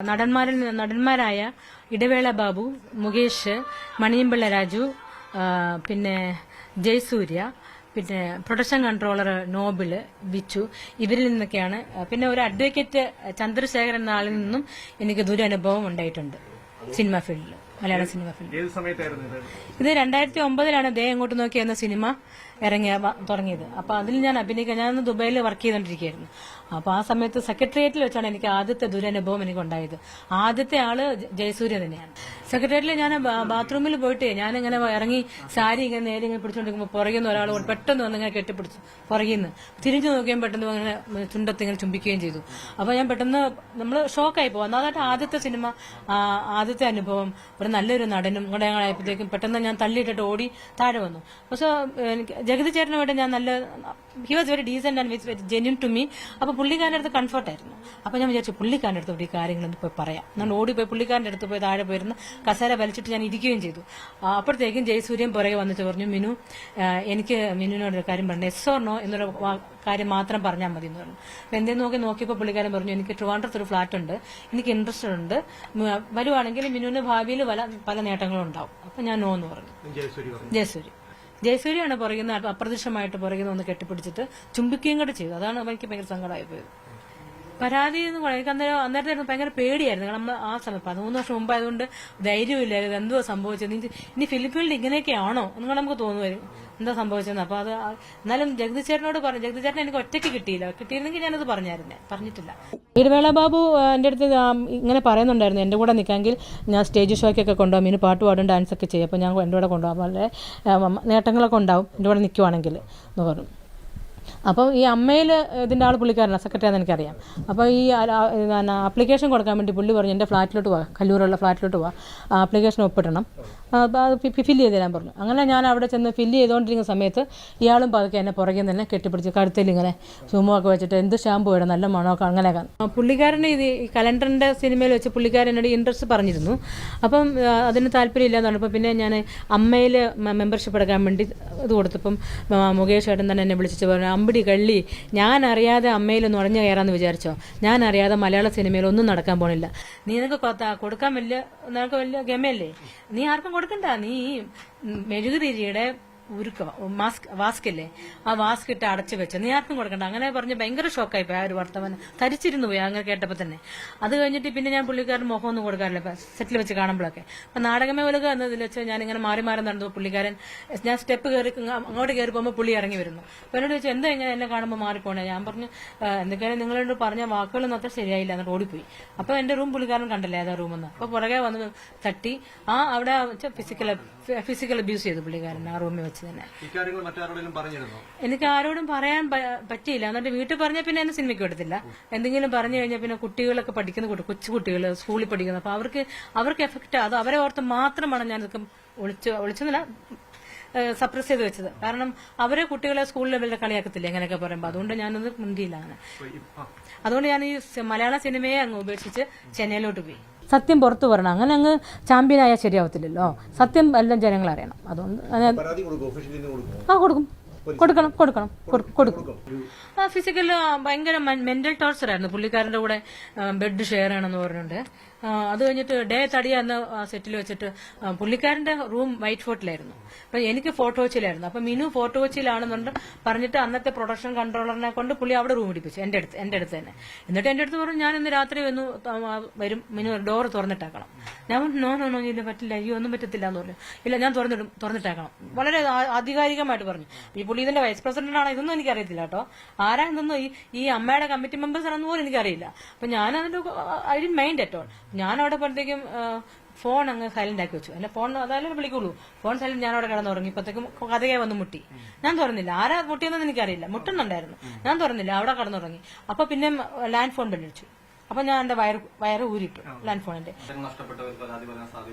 നടന്മാരായ ഇടവേള ബാബു, മുകേഷ്, മണിയമ്പിള്ള രാജു, പിന്നെ ജയസൂര്യ, പിന്നെ production controller Noble, Vichu, ഇവരിൽ നിന്നൊക്കെയാണ്. പിന്നെ ഒരു അഡ്വക്കേറ്റ് ചന്ദ്രശേഖരൻ എന്ന ആളിൽ നിന്നും എനിക്ക് ദുരനുഭവം ഉണ്ടായിട്ടുണ്ട് സിനിമ ഫീൽഡിൽ, മലയാള സിനിമ ഫീൽഡിൽ. ഇത് 2009 ദേ എങ്ങോട്ട് നോക്കി എന്ന സിനിമ തുടങ്ങിയത്. അപ്പൊ അതിൽ ഞാൻ അഭിനയിക്കാൻ, ഞാൻ ദുബായിൽ വർക്ക് ചെയ്തോണ്ടിരിക്കുകയായിരുന്നു. അപ്പൊ ആ സമയത്ത് സെക്രട്ടേറിയറ്റിൽ വെച്ചാണ് എനിക്ക് ആദ്യത്തെ ദുരനുഭവം എനിക്ക് ഉണ്ടായത്. ആദ്യത്തെ ആള് ജയസൂര്യ തന്നെയാണ്. സെക്രട്ടേറിയറ്റിൽ ഞാൻ ബാത്റൂമിൽ പോയിട്ട് ഞാനിങ്ങനെ ഇറങ്ങി സാരി ഇങ്ങനെ നേരെ ഇങ്ങനെ പിടിച്ചോണ്ടിരിക്കുമ്പോൾ പുറകിൽ നിന്ന് ഒരാൾ പെട്ടെന്ന് വന്നിങ്ങനെ കെട്ടിപ്പിടിച്ചു, പുറകിൽ നിന്ന് തിരിഞ്ഞു നോക്കിയും പെട്ടെന്ന് ഇങ്ങനെ ചുണ്ടത്ത് ഇങ്ങനെ ചുംബിക്കുകയും ചെയ്തു. അപ്പൊ ഞാൻ പെട്ടെന്ന് നമ്മൾ ഷോക്കായി പോകും. അതായത് ആദ്യത്തെ സിനിമ, ആദ്യത്തെ അനുഭവം. ഒരു നല്ലൊരു നടനും കൂടെ ഞങ്ങളായപ്പോഴത്തേക്കും പെട്ടെന്ന് ഞാൻ തള്ളിയിട്ടിട്ട് ഓടി താഴെ വന്നു. പക്ഷെ എനിക്ക് ജഗതി ചേട്ടനുമായിട്ട് ഞാൻ നല്ല, he was very decent and very genuine to me. അപ്പൊ പുള്ളിക്കാരൻ്റെ അടുത്ത് കംഫർട്ടായിരുന്നു. അപ്പൊ ഞാൻ വിചാരിച്ചു പുള്ളിക്കാരൻ്റെ അടുത്ത് ഈ കാര്യങ്ങളൊന്നും പോയി പറയാം. ഞാൻ ഓടിപ്പോയി പുള്ളിക്കാരൻ്റെ അടുത്ത് പോയി താഴെ പോയിരുന്ന് കസേര വലിച്ചിട്ട് ഞാൻ ഇരിക്കുകയും ചെയ്തു. അപ്പോഴത്തേക്കും ജയസൂര്യൻ പുറകെ വന്നിട്ട് പറഞ്ഞു, മിനു, എനിക്ക് മിനുവിനോട് ഒരു കാര്യം പറഞ്ഞു, എസ് ഓർ നോ എന്നൊരു കാര്യം മാത്രം പറഞ്ഞാൽ മതി എന്ന് പറഞ്ഞു. അപ്പൊ എന്തേലും നോക്കിയപ്പോൾ പുള്ളിക്കാരൻ പറഞ്ഞു, എനിക്ക് ട്രിവാൻഡ്രത്ത് ഒരു ഫ്ലാറ്റ് ഉണ്ട്, എനിക്ക് ഇൻട്രസ്റ്റ് ഉണ്ട്, വരുവാണെങ്കിൽ മിനുവിന് ഭാവിയിൽ പല നേട്ടങ്ങളും ഉണ്ടാവും. അപ്പൊ ഞാൻ നോ എന്ന് പറഞ്ഞു. ജയസൂര്യാണ് പുറകുന്ന അപ്രത്യക്ഷമായിട്ട് പുറകുന്ന ഒന്ന് കെട്ടിപ്പിടിച്ചിട്ട് ചുംബിക്കുകയും കൂടെ ചെയ്തു. അതാണ് എനിക്ക് ഭയങ്കര സങ്കടമായി പോയത്. പരാതി എന്ന് പറയുന്നത് അന്നേരത്തെ ഭയങ്കര പേടിയായിരുന്നു. നമ്മൾ ആ സമയത്ത് 13 വർഷം മുമ്പായതുകൊണ്ട് ധൈര്യമില്ലായിരുന്നു. എന്തോ സംഭവിച്ചത്, ഇനി ഫിലിപ്പീനിൽ ഇങ്ങനെയൊക്കെയാണോ നിങ്ങൾ നമുക്ക് തോന്നുമായിരുന്നു എന്താ സംഭവിച്ചതെന്ന്. അപ്പൊ അത് എന്നാലും ജഗതി ചേട്ടനോട് പറഞ്ഞു. ജഗതി ചേട്ടൻ എനിക്ക് ഒറ്റയ്ക്ക് കിട്ടിയിരുന്നെങ്കിൽ ഞാനത് പറഞ്ഞിട്ടില്ല. ഇടവേള ബാബു എൻ്റെ അടുത്ത് ഇങ്ങനെ പറയുന്നുണ്ടായിരുന്നു, എൻ്റെ കൂടെ നിൽക്കാമെങ്കിൽ ഞാൻ സ്റ്റേജ് ഷോയ്ക്കൊക്കെ കൊണ്ടുപോകാം, ഇനി പാട്ട് പാടും ഡാൻസ് ഒക്കെ ചെയ്യും, അപ്പോൾ ഞാൻ എൻ്റെ കൂടെ കൊണ്ടുപോകാം, വളരെ നേട്ടങ്ങളൊക്കെ ഉണ്ടാവും എൻ്റെ കൂടെ നിൽക്കുവാണെങ്കിൽ എന്ന് പറഞ്ഞു. അപ്പോൾ ഈ അമ്മയിൽ ഇതിൻ്റെ ആൾ പുള്ളിക്കാരനാണ്, സെക്രട്ടറിയാണെന്ന് എനിക്കറിയാം. അപ്പോൾ ഈ ആപ്ലിക്കേഷൻ കൊടുക്കാൻ വേണ്ടി പുള്ളി പറഞ്ഞു, എൻ്റെ ഫ്ലാറ്റിലോട്ട് പോവാ, കല്ലൂരുള്ള ഫ്ലാറ്റിലോട്ട് പോവാ, ആപ്ലിക്കേഷൻ ഒപ്പിടണം, അത് ഫില്ല് ചെയ്ത് തരാൻ പറഞ്ഞു. അങ്ങനെ ഞാൻ അവിടെ ചെന്ന് ഫില്ല് ചെയ്തുകൊണ്ടിരിക്കുന്ന സമയത്ത് ഇയാളും പതുക്കെ എന്നെ പുറകെ തന്നെ കെട്ടിപ്പിടിച്ച് കഴുത്തിൽ ഇങ്ങനെ ചുമൊക്കെ വെച്ചിട്ട് എന്ത് ഷാമ്പു ഇടാം, നല്ല മണമൊക്കെ, അങ്ങനെയൊക്കെ. പുള്ളിക്കാരന് ഈ കലണ്ടറിൻ്റെ സിനിമയിൽ വെച്ച് പുള്ളിക്കാരൻ എന്നോട് ഇൻട്രസ്റ്റ് പറഞ്ഞിരുന്നു. അപ്പം അതിന് താല്പര്യമില്ല എന്ന് പറഞ്ഞപ്പോൾ പിന്നെ ഞാൻ അമ്മയിൽ മെമ്പർഷിപ്പ് എടുക്കാൻ വേണ്ടി ഇത് കൊടുത്തപ്പം മുകേഷ് ഏട്ടൻ തന്നെ എന്നെ വിളിച്ചിട്ട് പറഞ്ഞു, അമ്പടി കള്ളി, ഞാൻ അറിയാതെ അമ്മയിൽ നുഴഞ്ഞു കയറാമെന്ന് വിചാരിച്ചോ, ഞാൻ അറിയാതെ മലയാള സിനിമയിൽ ഒന്നും നടക്കാൻ പോണില്ല, നിനക്ക് കൊടുക്കാൻ നിനക്ക് വലിയ ഗമയല്ലേ, നീ ആർക്കും കൊടുക്കണ്ട, നീ മെഴുകുതിരിയുടെ വാസ്കല്ലേ, ആ വാസ്ക് ഇട്ട് അടച്ചു വെച്ച് നീ ആർക്കും കൊടുക്കണ്ട, അങ്ങനെ പറഞ്ഞ് ഭയങ്കര ഷോക്കായി പോയി. ആ ഒരു വർത്തമാനം തരിച്ചിരുന്നു പോയി അങ്ങനെ കേട്ടപ്പോൾ തന്നെ. അത് കഴിഞ്ഞിട്ട് പിന്നെ ഞാൻ പുള്ളിക്കാരൻ മുഖമൊന്നും കൊടുക്കാറില്ല സെറ്റിൽ വെച്ച് കാണുമ്പോഴൊക്കെ. അപ്പൊ നാടകമേ ഉലക എന്നതിൽ വെച്ച് ഞാൻ ഇങ്ങനെ മാറി നടന്നു. പുള്ളിക്കാരൻ ഞാൻ സ്റ്റെപ്പ് കയറി അങ്ങോട്ട് കയറി പോകുമ്പോൾ പുള്ളി ഇറങ്ങി വരുന്നു. അപ്പൊ എന്നോട് ചോദിച്ചു, എന്താ ഇങ്ങനെ എന്നെ കാണുമ്പോൾ മാറിപ്പോണേ. ഞാൻ പറഞ്ഞു, എന്തൊക്കെയാണ് നിങ്ങളോട് പറഞ്ഞ വാക്കുകളൊന്നും അത്ര ശരിയായില്ല, എന്നിട്ട് ഓടിപ്പോയി. അപ്പൊ എന്റെ റൂം പുള്ളിക്കാരൻ കണ്ടല്ലേ ഏതാ റൂമെന്ന്. അപ്പൊ പുറകെ വന്ന് തട്ടി അവിടെ ഫിസിക്കൽ അബ്യൂസ് ചെയ്തു പുള്ളിക്കാരൻ ആ റൂമിൽ വെച്ച് തന്നെ. എനിക്ക് ആരോടും പറയാൻ പറ്റിയില്ല. എന്നിട്ട് വീട്ടിൽ പറഞ്ഞാൽ പിന്നെ എന്നെ സിനിമയ്ക്ക് എടുത്തില്ല. എന്തെങ്കിലും പറഞ്ഞു കഴിഞ്ഞാൽ പിന്നെ കുട്ടികളൊക്കെ പഠിക്കുന്ന കൊച്ചു കുട്ടികൾ സ്കൂളിൽ പഠിക്കുന്നത്, അപ്പൊ അവർക്ക് എഫക്റ്റ്, അത് അവരെ ഓർത്ത് മാത്രമാണ് ഞാൻ ഇതൊക്കെ ഒളിച്ചെന്നില്ല സപ്രസ് ചെയ്ത് വെച്ചത്. കാരണം അവരെ കുട്ടികളെ സ്കൂൾ ലെവലിൽ കളിയാക്കത്തില്ല എങ്ങനെയൊക്കെ പറയുമ്പോൾ, അതുകൊണ്ട് ഞാനത് മുന്തിയില്ല. അങ്ങനെ അതുകൊണ്ട് ഞാൻ ഈ മലയാള സിനിമയെ അങ്ങ് ഉപേക്ഷിച്ച് ചെന്നൈയിലോട്ട് പോയി. സത്യം പുറത്തു വരണം, അങ്ങനെ അങ്ങ് ചാമ്പ്യനായാൽ ശരിയാവത്തില്ലല്ലോ. സത്യം എല്ലാം ജനങ്ങൾ അറിയണം. അതുകൊണ്ട് കൊടുക്കണം. ഫിസിക്കൽ ഭയങ്കര മെന്റൽ ടോർച്ചർ ആയിരുന്നു. പുള്ളിക്കാരന്റെ കൂടെ ബെഡ് ഷെയർ ആണെന്ന് പറഞ്ഞുകൊണ്ട് അത് കഴിഞ്ഞിട്ട് ഡേ തടിയാന്ന് സെറ്റിൽ വെച്ചിട്ട് പുള്ളിക്കാരന്റെ റൂം വൈറ്റ് ഫോർട്ടിലായിരുന്നു. അപ്പൊ എനിക്ക് ഫോർട്ട് കൊച്ചിയിലായിരുന്നു. അപ്പൊ മിനു ഫോർട്ട് കൊച്ചിയിലാണെന്നുണ്ട് പറഞ്ഞിട്ട് അന്നത്തെ പ്രൊഡക്ഷൻ കൺട്രോളറിനെ കൊണ്ട് പുള്ളി അവിടെ റൂം ഇടിപ്പിച്ചു എന്റെ അടുത്ത് തന്നെ. എന്നിട്ട് എന്റെ അടുത്ത് പറഞ്ഞു, ഞാൻ ഇന്ന് രാത്രി വരും, മിനു ഡോർ തുറന്നിട്ടാക്കണം. ഞാൻ നോ ഇല്ല പറ്റില്ല, അയ്യോ ഒന്നും പറ്റത്തില്ല എന്ന് പറഞ്ഞു. ഇല്ല ഞാൻ തുറന്നിട്ടാക്കണം, വളരെ ആധികാരികമായിട്ട് പറഞ്ഞു. ഈ പുള്ളി ഇതിന്റെ വൈസ് പ്രസിഡന്റ് ആണ്, ഇതൊന്നും എനിക്കറിയത്തില്ല കേട്ടോ, ആരാ എന്തൊന്നും ഈ അമ്മയുടെ കമ്മിറ്റി മെമ്പേഴ്സ് ആണെന്ന് പോലും എനിക്കറിയില്ല. അപ്പൊ ഞാൻ അതിന്റെ I didn't mind at all. ഞാൻ അവിടെ പോയപ്പോഴത്തേക്കും ഫോൺ അങ്ങ് സൈലന്റ് ആക്കി വെച്ചു. അല്ല ഫോൺ അതായാലും വിളിക്കുള്ളൂ, ഫോൺ സൈലന്റ്. ഞാൻ അവിടെ കിടന്നുറങ്ങി. ഇപ്പത്തേക്കും കഥകെ വന്ന് മുട്ടി. ഞാൻ തുറന്നില്ല, ആരാ മുട്ടിയെന്ന് എനിക്കറിയില്ല, മുട്ടുന്നുണ്ടായിരുന്നു, ഞാൻ തുറന്നില്ല, അവിടെ കിടന്നുറങ്ങി. അപ്പൊ പിന്നെ ലാൻഡ് ഫോൺ ബെല്ലടിച്ചു. അപ്പൊ ഞാൻ എന്റെ വയറ് ഊരിട്ടു ലാൻഡ് ഫോണിന്റെ.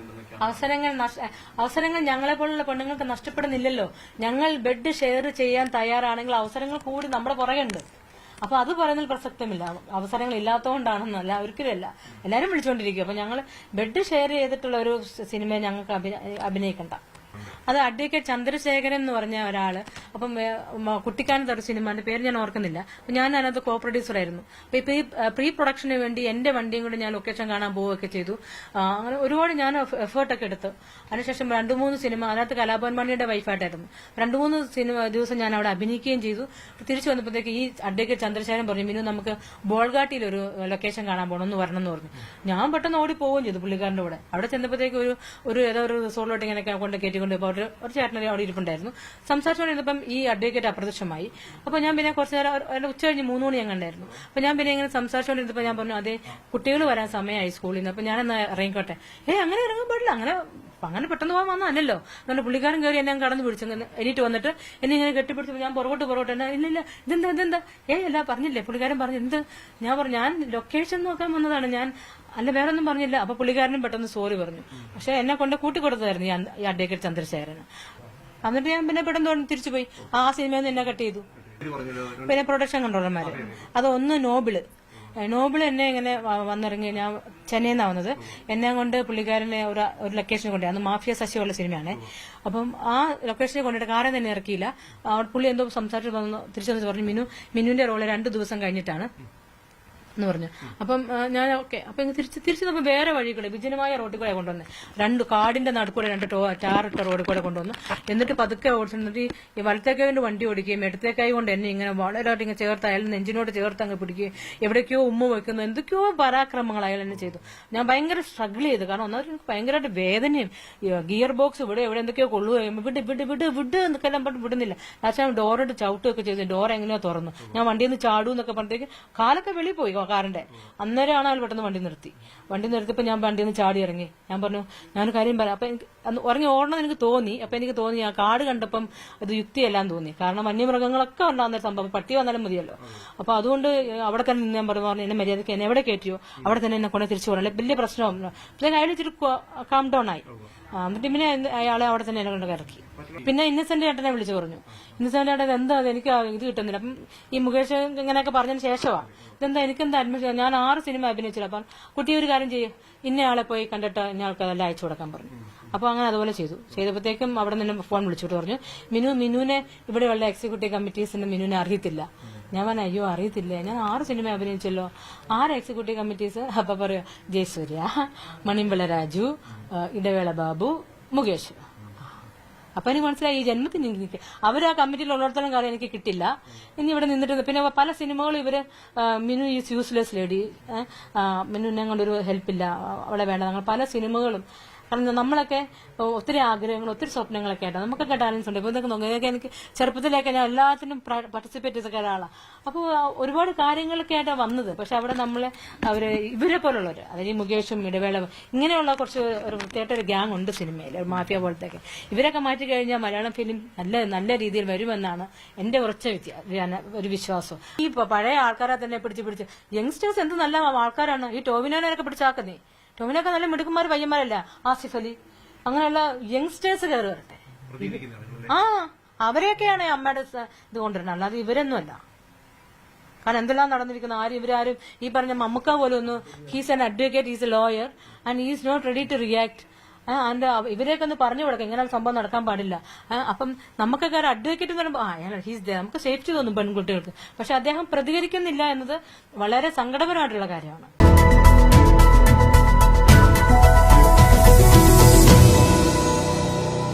അവസരങ്ങൾ ഞങ്ങളെ പോലുള്ള പെണ്ണുങ്ങൾക്ക് നഷ്ടപ്പെടുന്നില്ലല്ലോ. ഞങ്ങൾ ബെഡ് ഷെയർ ചെയ്യാൻ തയ്യാറാണെങ്കിൽ അവസരങ്ങൾ കൂടി നമ്മുടെ പുറകെയുണ്ട്. അപ്പൊ അത് പറയുന്നതിൽ പ്രസക്തമില്ല. അവസരങ്ങൾ ഇല്ലാത്തതുകൊണ്ടാണെന്നല്ല, ഒരിക്കലുമല്ല, എല്ലാരും വിളിച്ചുകൊണ്ടിരിക്കും. അപ്പൊ ഞങ്ങൾ ബെഡ് ഷെയർ ചെയ്തിട്ടുള്ള ഒരു സിനിമയെ ഞങ്ങൾക്ക് അഭിനയിക്കണ്ട. അത് അഡ്വക്കേറ്റ് ചന്ദ്രശേഖരൻ എന്ന് പറഞ്ഞ ഒരാള്. അപ്പം കുട്ടിക്കാനത്ത് ഒരു സിനിമ, എന്റെ പേര് ഞാൻ ഓർക്കുന്നില്ല. അപ്പൊ ഞാൻ അതിനകത്ത് കോ പ്രൊഡ്യൂസർ ആയിരുന്നു. അപ്പൊ ഇപ്പൊ ഈ പ്രീ പ്രൊഡക്ഷന് വേണ്ടി എന്റെ വണ്ടിയും കൂടെ ഞാൻ ലൊക്കേഷൻ കാണാൻ പോവുകയൊക്കെ ചെയ്തു. അങ്ങനെ ഒരുപാട് ഞാൻ എഫേർട്ടൊക്കെ എടുത്തു. അതിനുശേഷം 2-3 സിനിമ, അതിനകത്ത് കലാഭവൻ മണിയുടെ വൈഫായിട്ടായിരുന്നു. 2-3 ദിവസം ഞാൻ അവിടെ അഭിനയിക്കുകയും ചെയ്തു. തിരിച്ചു വന്നപ്പോഴത്തേക്ക് ഈ അഡ്വക്കേറ്റ് ചന്ദ്രശേഖരൻ പറഞ്ഞു, മിനു നമുക്ക് ബോൾഗാട്ടിയിൽ ഒരു ലൊക്കേഷൻ കാണാൻ പോകണം, ഒന്ന് വരണം എന്ന് പറഞ്ഞു. ഞാൻ പെട്ടെന്ന് ഓടി പോവുകയും ചെയ്തു പുള്ളിക്കാരന്റെ കൂടെ. അവിടെ ചെന്നപ്പോഴത്തേക്ക് ഏതോ ഒരു റിസോർട്ടിലോട്ട് ഇങ്ങനെ കൊണ്ട് കയറ്റിക്കൊണ്ട് ഒരു ചേട്ടനെ അവിടെ ഇരിപ്പുണ്ടായിരുന്നു. സംസാരിച്ചുകൊണ്ടിരുന്നപ്പം ഈ അഡ്വക്കേറ്റ് അപ്രത്യക്ഷമായി. അപ്പൊ ഞാൻ പിന്നെ കുറച്ചു നേരം ഉച്ച കഴിഞ്ഞ് 3 മണി ഞാൻ കണ്ടായിരുന്നു. അപ്പൊ ഞാൻ പിന്നെ ഇങ്ങനെ സംസാരിച്ചുകൊണ്ടിരുന്നപ്പോ ഞാൻ പറഞ്ഞു, അതെ കുട്ടികൾ വരാൻ സമയമായി സ്കൂളിൽ നിന്ന്, അപ്പൊ ഞാനെന്നാ ഇറങ്ങിക്കോട്ടെ. അങ്ങനെ ഇറങ്ങാൻ പാടില്ല, അങ്ങനെ പെട്ടെന്ന് പോകാൻ വന്നല്ലോ. അങ്ങനെ പുള്ളിക്കാരൻ കയറി എന്നെ കടന്നു പിടിച്ചു. എണീറ്റ് വന്നിട്ട് എന്നെ ഇങ്ങനെ കെട്ടിപ്പിടിച്ചു. ഞാൻ പുറകോട്ട് ഇല്ല ഇതെന്താ അല്ല പറഞ്ഞില്ലേ പുള്ളിക്കാരൻ പറഞ്ഞു. എന്ത്? ഞാൻ പറഞ്ഞു, ഞാൻ ലൊക്കേഷൻ നോക്കാൻ വന്നതാണ്, ഞാൻ അല്ല വേറെ ഒന്നും പറഞ്ഞില്ല. അപ്പൊ പുള്ളിക്കാരനും പെട്ടെന്ന് സോറി പറഞ്ഞു. പക്ഷെ എന്നെ കൊണ്ട് കൂട്ടിക്കൊടുത്തായിരുന്നു ഈ അഡ്വക്കേറ്റ് ചന്ദ്രശേഖരന്. എന്നിട്ട് ഞാൻ പിന്നെ പെട്ടെന്ന് തിരിച്ചു പോയി. ആ സിനിമയിൽ നിന്ന് എന്നെ കട്ട് ചെയ്തു. പിന്നെ പ്രൊഡക്ഷൻ കൺട്രോളർമാര്, അതൊന്ന് നോബിള് എന്നെ ഇങ്ങനെ വന്നിറങ്ങി. ഞാൻ ചെന്നൈയിൽ നിന്നാണ് വന്നത്. എന്നെ കൊണ്ട് പുള്ളിക്കാരനെ ഒരു ലൊക്കേഷനിൽ കൊണ്ടേ, അന്ന് മാഫിയ ശശിയുള്ള സിനിമയാണ്. അപ്പം ആ ലൊക്കേഷനിൽ കൊണ്ടിട്ട് കാറെ തന്നെ ഇറക്കിയില്ല. പുള്ളി എന്തോ സംസാരിച്ച് തിരിച്ചു പറഞ്ഞു, മിനുവിന്റെ റോള് 2 ദിവസം കഴിഞ്ഞിട്ടാണ് എന്ന് പറഞ്ഞു. അപ്പം ഞാൻ ഓക്കെ. അപ്പൊ തിരിച്ചു നമ്മൾ വേറെ വഴി കൂടെ വിജനമായ റോഡിൽ കൂടെ കൊണ്ടുവന്ന് കാടിന്റെ നടുക്കൂടെ 2 ടാറിട്ട റോഡിൽ കൂടെ കൊണ്ടുവന്നു. എന്നിട്ട് പതുക്കെ ഓടിച്ചിട്ട് ഈ വലത്തേക്കായി കൊണ്ട് വണ്ടി ഓടിക്കുകയും ഇടത്തേക്കായി കൊണ്ട് എന്നെ ഇങ്ങനെ വളരെ ഇങ്ങനെ ചേർത്ത് അയാൾ നെഞ്ചിനോട് ചേർത്ത് അങ്ങ് പിടിക്കുകയും എവിടേക്കോ ഉമ്മ വയ്ക്കുന്നു, എന്തൊക്കെയോ പരാക്രമങ്ങൾ അയാൾ എന്നെ ചെയ്തു. ഞാൻ ഭയങ്കര സ്ട്രഗിൾ ചെയ്തു. കാരണം ഒന്നാമത് എനിക്ക് ഭയങ്കരമായിട്ട് വേദനയും, ഗിയർ ബോക്സ് ഇവിടെ എന്തൊക്കെയോ കൊള്ളുകയും വിട് എന്നൊക്കെ എല്ലാം പറഞ്ഞ് വിടുന്നില്ല. ലാസ്റ്റ് ഡോറിട്ട് ചവിട്ടുകയൊക്കെ ചെയ്തു. ഡോർ എങ്ങനെയോ തുറന്നു. ഞാൻ വണ്ടിയിൽ നിന്ന് ചാടൂ എന്നൊക്കെ പറഞ്ഞേക്ക് കാലൊക്കെ വെളിയിൽ പോയി കാറിന്റെ. അന്നേരമാണ് അയാൾ പെട്ടെന്ന് വണ്ടി നിർത്തിയപ്പോ ഞാൻ വണ്ടിയിൽ നിന്ന് ചാടി ഇറങ്ങി. ഞാൻ പറഞ്ഞു, ഞാൻ കാര്യം പറയാം. അപ്പൊ ഇറങ്ങി ഓടണം എനിക്ക് തോന്നി. അപ്പൊ എനിക്ക് തോന്നി ആ കാട് കണ്ടപ്പം അത് യുക്തിയെല്ലാം തോന്നി. കാരണം വന്യമൃഗങ്ങളൊക്കെ ഉണ്ടാകുന്ന സംഭവം, പട്ടി വന്നാലും മതിയല്ലോ. അപ്പൊ അതുകൊണ്ട് അവിടെ തന്നെ നിന്ന് ഞാൻ പറഞ്ഞു, എന്നെ മര്യാദയ്ക്ക് എന്നെ എവിടെ കയറ്റിയോ അവിടെ തന്നെ എന്നെ കൊണ്ട് തിരിച്ചു പോകണം, വലിയ പ്രശ്നമൊന്നും. പിന്നെ അയാൾ ഇച്ചിരി കാം ഡൗൺ ആയി. എന്നിട്ട് പിന്നെ അയാളെ അവിടെ തന്നെ എന്നെ കൊണ്ട് ഇറക്കി. പിന്നെ ഇന്നസെന്റ് ചേട്ടനെ വിളിച്ചു പറഞ്ഞു, ഇന്നസെന്റ് ചേട്ടൻ എന്താ എനിക്ക് ഇത് കിട്ടുന്നില്ല. അപ്പം ഈ മുകേഷ് ഇങ്ങനെയൊക്കെ പറഞ്ഞതിന് ശേഷമാണ് ഇതെന്താ എനിക്കെന്താ അഡ്മിഷൻ, ഞാൻ 6 സിനിമ അഭിനയിച്ചില്ല. അപ്പം കുട്ടി ഒരു കാര്യം ചെയ്യും, ഇന്നയാളെ പോയി കണ്ടിട്ട് ഇന്നയാൾക്ക് അതെല്ലാം അയച്ചു കൊടുക്കാൻ പറഞ്ഞു. അപ്പൊ അങ്ങനെ അതുപോലെ ചെയ്തപ്പോഴത്തേക്കും അവിടെ നിന്ന് ഫോൺ വിളിച്ചിട്ട് പറഞ്ഞു, മിനുവിനെ ഇവിടെയുള്ള എക്സിക്യൂട്ടീവ് കമ്മിറ്റീസിന് മിനുവിനെ അറിയത്തില്ല. ഞാൻ പറഞ്ഞു, അയ്യോ അറിയത്തില്ല, ഞാൻ 6 സിനിമ അഭിനയിച്ചല്ലോ. 6 executive committees? അപ്പൊ പറയാ ജയസൂര്യ, മണിയമ്പിള്ള രാജു, ഇടവേള ബാബു, മുകേഷ്. അപ്പൊ എനിക്ക് മനസ്സിലായി ഈ ജന്മത്തിന് എനിക്ക് അവർ ആ കമ്മിറ്റിയിൽ ഉള്ളിടത്തോളം കാര്യം എനിക്ക് കിട്ടില്ല. ഇനി ഇവിടെ നിന്നിട്ട് പിന്നെ പല സിനിമകളും ഇവര് മിനു ഈസ് യൂസ്ലെസ് ലേഡി, മിനുവിനെ കൊണ്ടൊരു ഹെൽപ്പില്ല, അവളെ വേണ്ട, ഞങ്ങൾ പല സിനിമകളും. കാരണം നമ്മളൊക്കെ ഒത്തിരി ആഗ്രഹങ്ങൾ, ഒത്തിരി സ്വപ്നങ്ങളൊക്കെ ആയിട്ടാണ്. നമുക്കൊക്കെ ടാലൻസ് ഉണ്ട്. ഇപ്പൊ ഇതൊക്കെ നോക്കി എനിക്ക് ചെറുപ്പത്തിലൊക്കെ ഞാൻ എല്ലാത്തിനും പാർട്ടിസിപ്പേറ്റ് ചെയ്ത ഒരാളാണ്. അപ്പോൾ ഒരുപാട് കാര്യങ്ങളൊക്കെ ആയിട്ടാണ് വന്നത്. പക്ഷെ അവിടെ നമ്മളെ ഇവരെ പോലുള്ളവർ, അതായത് ഈ മുകേഷും ഇടവേള ഇങ്ങനെയുള്ള കുറച്ച് ഒരു വൃത്തിയായിട്ട് ഒരു ഗ്യാങ് ഉണ്ട് സിനിമയിൽ, മാഫിയ പോലത്തെയൊക്കെ. ഇവരൊക്കെ മാറ്റി കഴിഞ്ഞാൽ മലയാളം ഫിലിം നല്ല രീതിയിൽ വരുമെന്നാണ് എന്റെ ഉറച്ച ഒരു വിശ്വാസം. ഈ പഴയ ആൾക്കാരെ തന്നെ പിടിച്ച് യങ്സ്റ്റേഴ്സ് എന്ത് നല്ല ആൾക്കാരാണ്. ഈ ടോവിനോനൊക്കെ പിടിച്ചാക്കുന്നേ. ടോമിനൊക്കെ നല്ല മിടുക്കന്മാർ പയ്യന്മാരല്ല, ആസിഫ് അലി, അങ്ങനെയുള്ള യങ്സ്റ്റേഴ്സ് കയറി വരട്ടെ. അവരെയൊക്കെയാണ് അമ്മയുടെ ഇത് കൊണ്ടുവരുന്നത്, അല്ലാതെ ഇവരൊന്നും അല്ല. കാരണം എന്തെല്ലാം നടന്നിരിക്കുന്ന ഇവരാരും ഈ പറഞ്ഞ മമ്മൂക്ക പോലും ഒന്ന്, he's an advocate, he's a lawyer and he's not ready to react. ഇവരെയൊക്കെ ഒന്ന് പറഞ്ഞു കൊടുക്കാം ഇങ്ങനെ സംഭവം നടക്കാൻ പാടില്ല. അപ്പം നമുക്കൊക്കെ ഒരു അഡ്വക്കേറ്റ് എന്ന് പറയുമ്പോൾ ഹീസ് ദേ, നമുക്ക് സേഫ്റ്റി തോന്നും പെൺകുട്ടികൾക്ക്. പക്ഷെ അദ്ദേഹം പ്രതികരിക്കുന്നില്ല എന്നത് വളരെ സങ്കടപരമായിട്ടുള്ള കാര്യമാണ്.